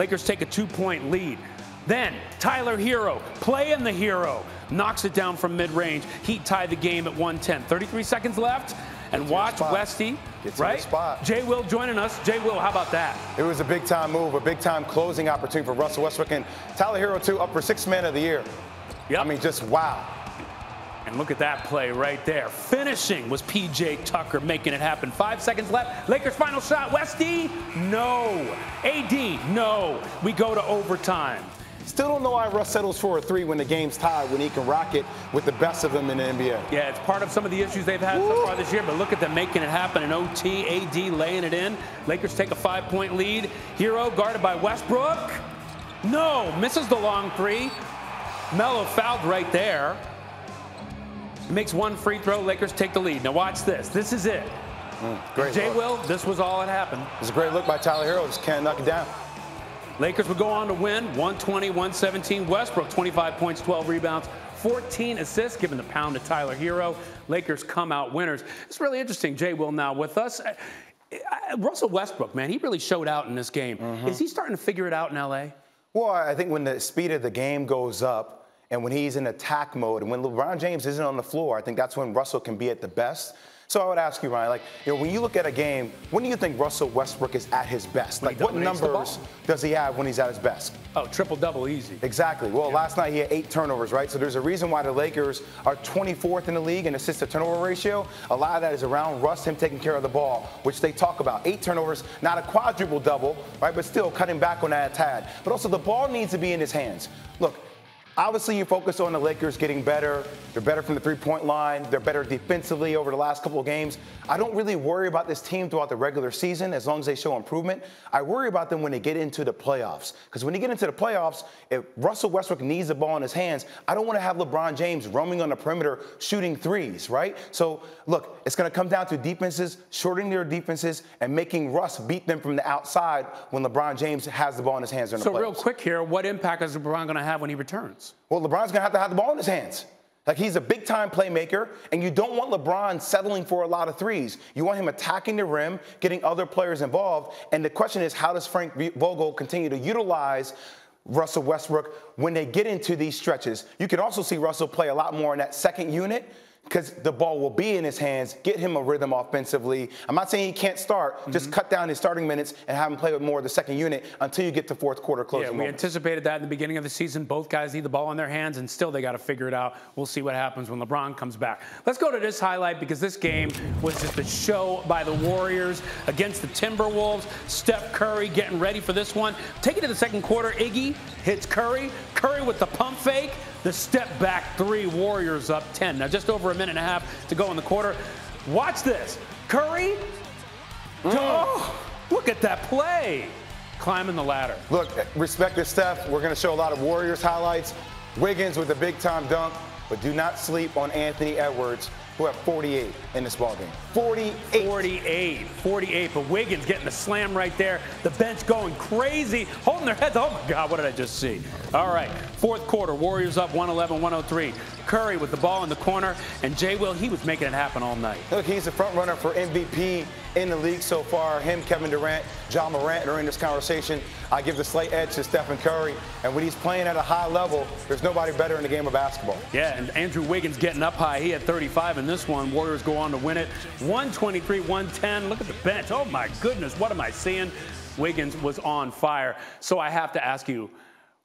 Lakers take a 2-point lead. Then Tyler Hero, playing the hero, knocks it down from mid-range. Heat tie the game at 110. 33 seconds left. And watch Westy, right? Jay Will joining us. Jay Will, how about that? It was a big-time move, a big-time closing opportunity for Russell Westbrook. And Tyler Hero, too, up for Sixth Man of the Year. Yep. I mean, just wow. And look at that play right there. Finishing was P.J. Tucker making it happen. 5 seconds left. Lakers' final shot. Westy, no. A.D., no. We go to overtime. Still don't know why Russ settles for a three when the game's tied, when he can rock it with the best of them in the NBA. Yeah, it's part of some of the issues they've had so far this year, but look at them making it happen in OT, AD laying it in. Lakers take a 5-point lead. Hero guarded by Westbrook. No, misses the long three. Melo fouled right there. Makes one free throw. Lakers take the lead. Now watch this. This is it. Great Jay look. Will, this was all that happened. It was a great look by Tyler Hero. Just can't knock it down. Lakers would go on to win 120-117. Westbrook, 25 points, 12 rebounds, 14 assists, giving the pound to Tyler Hero. Lakers come out winners. It's really interesting. Jay Will now with us. Russell Westbrook, man, he really showed out in this game. Is he starting to figure it out in L.A.? Well, I think when the speed of the game goes up and when he's in attack mode and when LeBron James isn't on the floor, I think that's when Russell can be at the best. So I would ask you, Ryan, when you look at a game, when do you think Russell Westbrook is at his best? Like, what numbers does he have when he's at his best? Oh, triple-double easy. Exactly. Well, last night he had 8 turnovers, right? So there's a reason why the Lakers are 24th in the league in assist-to-turnover ratio. A lot of that is around Russ, him taking care of the ball, which they talk about. 8 turnovers, not a quadruple-double, right? But still cutting back on that a tad. But also the ball needs to be in his hands. Look, obviously, you focus on the Lakers getting better. They're better from the three-point line. They're better defensively over the last couple of games. I don't really worry about this team throughout the regular season as long as they show improvement. I worry about them when they get into the playoffs. Because when they get into the playoffs, if Russell Westbrook needs the ball in his hands, I don't want to have LeBron James roaming on the perimeter shooting threes, right? So, look, it's going to come down to defenses, shortening their defenses, and making Russ beat them from the outside when LeBron James has the ball in his hands in the playoffs. So real quick here, what impact is LeBron going to have when he returns? Well, LeBron's going to have the ball in his hands. Like, he's a big-time playmaker, and you don't want LeBron settling for a lot of threes. You want him attacking the rim, getting other players involved. And the question is, how does Frank Vogel continue to utilize Russell Westbrook when they get into these stretches? You can also see Russell play a lot more in that second unit because the ball will be in his hands, get him a rhythm offensively. I'm not saying he can't start, just cut down his starting minutes and have him play with more of the second unit until you get to fourth quarter closing moments. Anticipated that in the beginning of the season. Both guys need the ball in their hands, and still they got to figure it out. We'll see what happens when LeBron comes back. Let's go to this highlight because this game was just a show by the Warriors against the Timberwolves. Steph Curry getting ready for this one. Take it to the second quarter. Iggy hits Curry. Curry with the pump fake. The step back three, Warriors up 10. Now just over a minute and a half to go in the quarter. Watch this. Curry. Oh, look at that play. Climbing the ladder. Look, respect to Steph. We're going to show a lot of Warriors highlights. Wiggins with a big-time dunk. But do not sleep on Anthony Edwards, who had 48 in this ballgame. 48. But Wiggins getting the slam right there. The bench going crazy, holding their heads. Oh, my God, what did I just see? All right, fourth quarter, Warriors up 111-103. Curry with the ball in the corner, and Jay Will, he was making it happen all night. Look, he's the front runner for MVP in the league so far. Him, Kevin Durant, John Morant are in this conversation. I give the slight edge to Stephen Curry, and when he's playing at a high level, there's nobody better in the game of basketball. Yeah, and Andrew Wiggins getting up high. He had 35 in this one. Warriors go on to win it. 123-110. Look at the bench. Oh, my goodness, what am I seeing? Wiggins was on fire. So I have to ask you,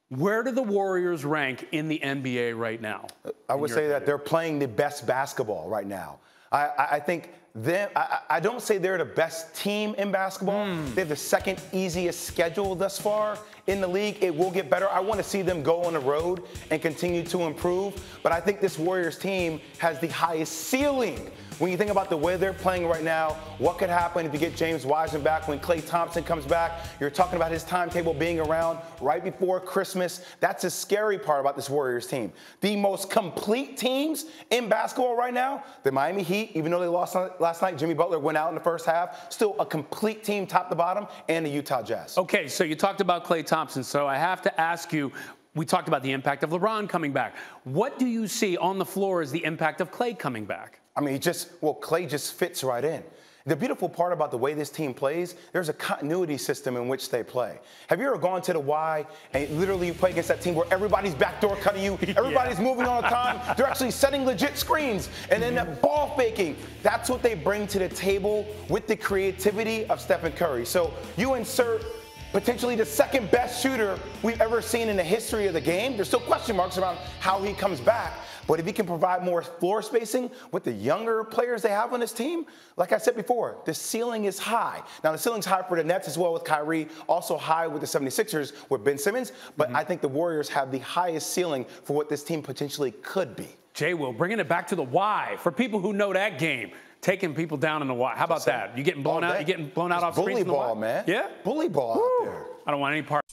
where do the Warriors rank in the NBA right now? I would say that they're playing the best basketball right now. I think I don't say they're the best team in basketball. They have the second easiest schedule thus far in the league. It will get better. I want to see them go on the road and continue to improve. But I think this Warriors team has the highest ceiling. When you think about the way they're playing right now, what could happen if you get James Wiseman back when Klay Thompson comes back? You're talking about his timetable being around right before Christmas. That's a scary part about this Warriors team. The most complete teams in basketball right now, the Miami Heat, even though they lost last night, Jimmy Butler went out in the first half, still a complete team top to bottom, and the Utah Jazz. Okay, so you talked about Klay Thompson, so I have to ask you, we talked about the impact of LeBron coming back. What do you see on the floor as the impact of Klay coming back? I mean, Klay just fits right in. The beautiful part about the way this team plays, there's a continuity system in which they play. Have you ever gone to the Y and literally you play against that team where everybody's backdoor cutting you, everybody's moving all the time, they're actually setting legit screens, and then that ball faking. That's what they bring to the table with the creativity of Stephen Curry. So you insert potentially the second best shooter we've ever seen in the history of the game. There's still question marks around how he comes back. But if he can provide more floor spacing with the younger players they have on this team, like I said before, the ceiling is high. Now, the ceiling's high for the Nets as well with Kyrie, also high with the 76ers with Ben Simmons. But I think the Warriors have the highest ceiling for what this team potentially could be. Jay Will, bringing it back to the Y for people who know that game. Taking people down in the Y. How about that? You getting blown out? You getting blown out off screens in the Y? Bully ball, man. Yeah? Bully ball out there. I don't want any part.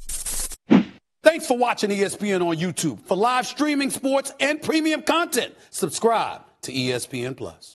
Thanks for watching ESPN on YouTube. For live streaming sports and premium content, subscribe to ESPN+.